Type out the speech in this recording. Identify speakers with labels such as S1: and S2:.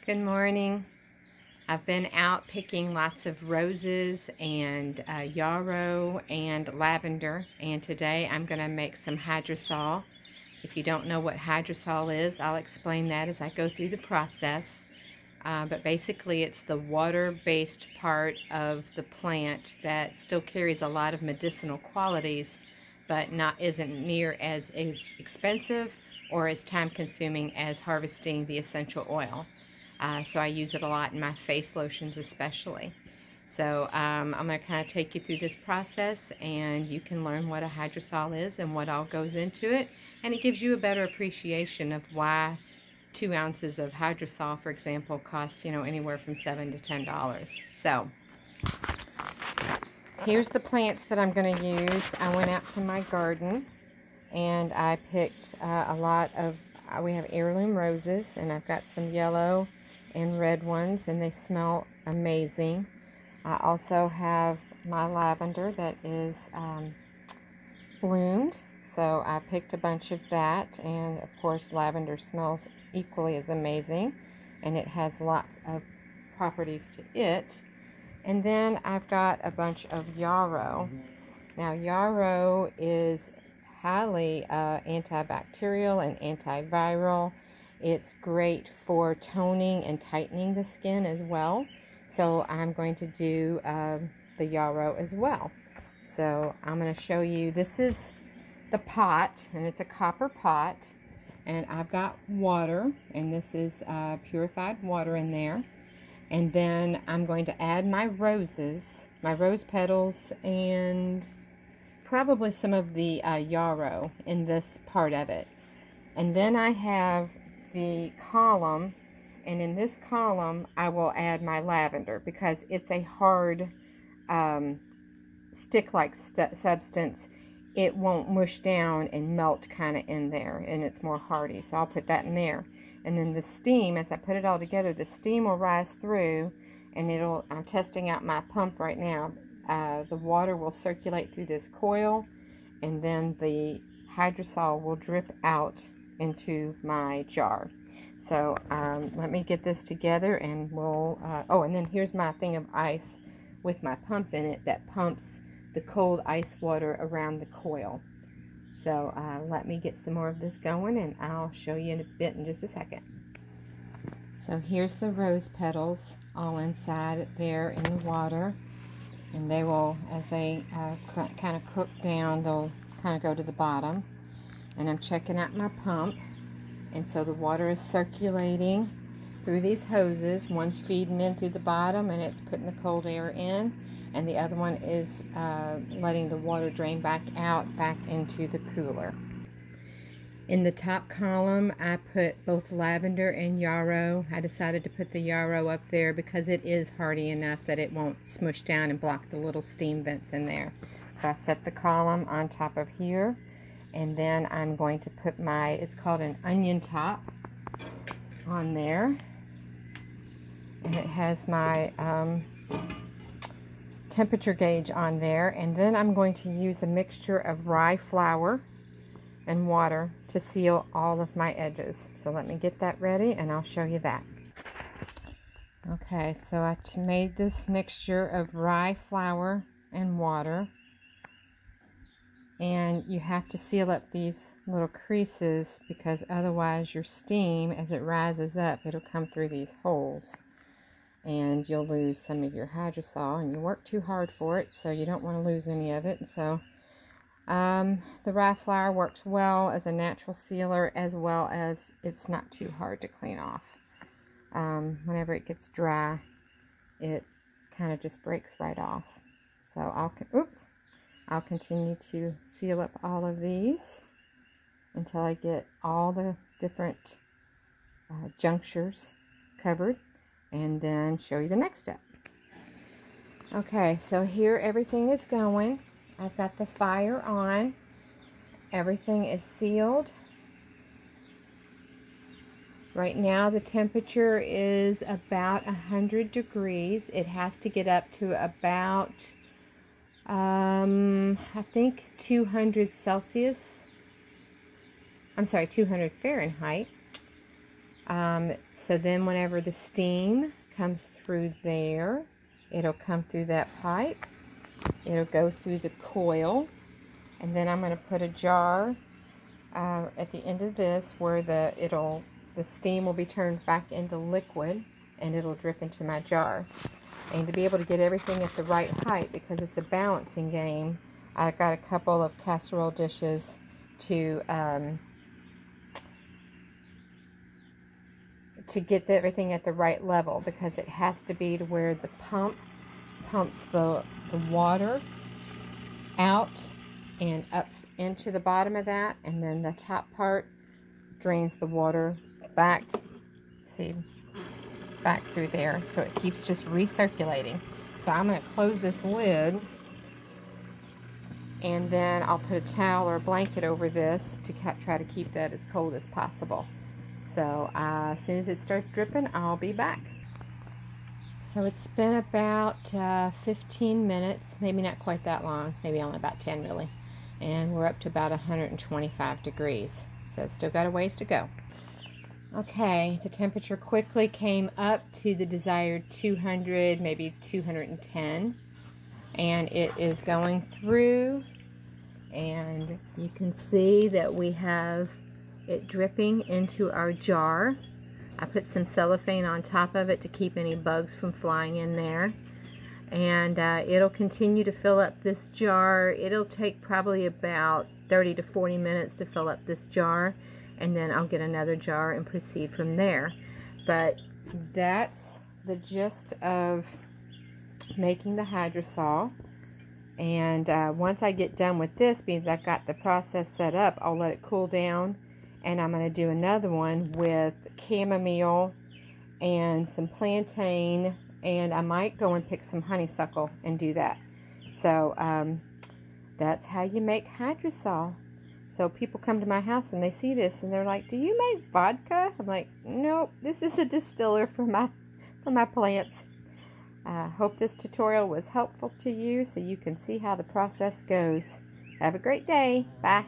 S1: Good morning. I've been out picking lots of roses and yarrow and lavender, and today I'm going to make some hydrosol. If you don't know what hydrosol is, I'll explain that as I go through the process. But basically it's the water-based part of the plant that still carries a lot of medicinal qualities, but isn't near as expensive or as time-consuming as harvesting the essential oil. So I use it a lot in my face lotions especially. So I'm going to kind of take you through this process, and you can learn what a hydrosol is and what all goes into it, and it gives you a better appreciation of why 2 ounces of hydrosol, for example, costs anywhere from $7 to $10. So here's the plants that I'm going to use. I went out to my garden and I picked a lot of, we have heirloom roses, and I've got some yellow and red ones, and they smell amazing. I also have my lavender that is bloomed, so I picked a bunch of that, and of course lavender smells equally as amazing, and it has lots of properties to it. And then I've got a bunch of yarrow. Now yarrow is highly antibacterial and antiviral. It's great for toning and tightening the skin as well. So I'm going to do the yarrow as well. So I'm going to show you, this is the pot, and it's a copper pot, and I've got water, and this is purified water in there. And then I'm going to add my roses, my rose petals, and probably some of the yarrow in this part of it. And then I have the column, and in this column I will add my lavender because it's a hard stick-like substance. It won't mush down and melt kind of in there, and it's more hardy, so I'll put that in there. And then the steam, as I put it all together, the steam will rise through, and I'm testing out my pump right now. The water will circulate through this coil, and then the hydrosol will drip out into my jar. So let me get this together, and we'll oh, and then here's my thing of ice with my pump in it that pumps the cold ice water around the coil. So let me get some more of this going, and I'll show you in a bit, in just a second. So here's the rose petals all inside there in the water, and they will, as they kind of cook down, they'll kind of go to the bottom. And I'm checking out my pump, and so the water is circulating through these hoses. One's feeding in through the bottom, and it's putting the cold air in, and the other one is letting the water drain back out, back into the cooler. In the top column, I put both lavender and yarrow. I decided to put the yarrow up there because it is hardy enough that it won't smush down and block the little steam vents in there. So I set the column on top of here, and then I'm going to put my, it's called an onion top, on there. And it has my temperature gauge on there. And then I'm going to use a mixture of rye flour and water to seal all of my edges. So let me get that ready, and I'll show you that. Okay, so I made this mixture of rye flour and water, and you have to seal up these little creases because otherwise your steam, as it rises up, it'll come through these holes, and you'll lose some of your hydrosol, and you work too hard for it, so you don't want to lose any of it. And so the rye flour works well as a natural sealer, as well as it's not too hard to clean off. Whenever it gets dry, it kind of just breaks right off. So I'll continue to seal up all of these until I get all the different junctures covered, and then show you the next step. Okay, so here everything is going. I've got the fire on. Everything is sealed. Right now the temperature is about 100 degrees. It has to get up to about I think 200 Celsius. I'm sorry, 200 Fahrenheit. So then whenever the steam comes through there, it'll come through that pipe. It'll go through the coil, and then I'm going to put a jar at the end of this where the steam will be turned back into liquid, and it'll drip into my jar. And to be able to get everything at the right height, because it's a balancing game, I've got a couple of casserole dishes to get everything at the right level, because it has to be to where the pump pumps the water out and up into the bottom of that, and then the top part drains the water back, see, back through there, so it keeps just recirculating. So I'm going to close this lid, and then I'll put a towel or a blanket over this to try to keep that as cold as possible. So as soon as it starts dripping, I'll be back. So it's been about 15 minutes, maybe not quite that long, maybe only about 10 really, and we're up to about 125 degrees, so still got a ways to go. Okay, the temperature quickly came up to the desired 200, maybe 210, and it is going through, and you can see that we have it dripping into our jar. I put some cellophane on top of it to keep any bugs from flying in there, and it'll continue to fill up this jar. It'll take probably about 30 to 40 minutes to fill up this jar, and then I'll get another jar and proceed from there. But that's the gist of making the Hydrosol. And once I get done with this, because I've got the process set up, I'll let it cool down, and I'm going to do another one with chamomile and some plantain, and I might go and pick some honeysuckle and do that. So that's how you make Hydrosol. So people come to my house and they see this and they're like, "Do you make vodka?" I'm like, "Nope, this is a distiller for my plants." I hope this tutorial was helpful to you so you can see how the process goes. Have a great day. Bye.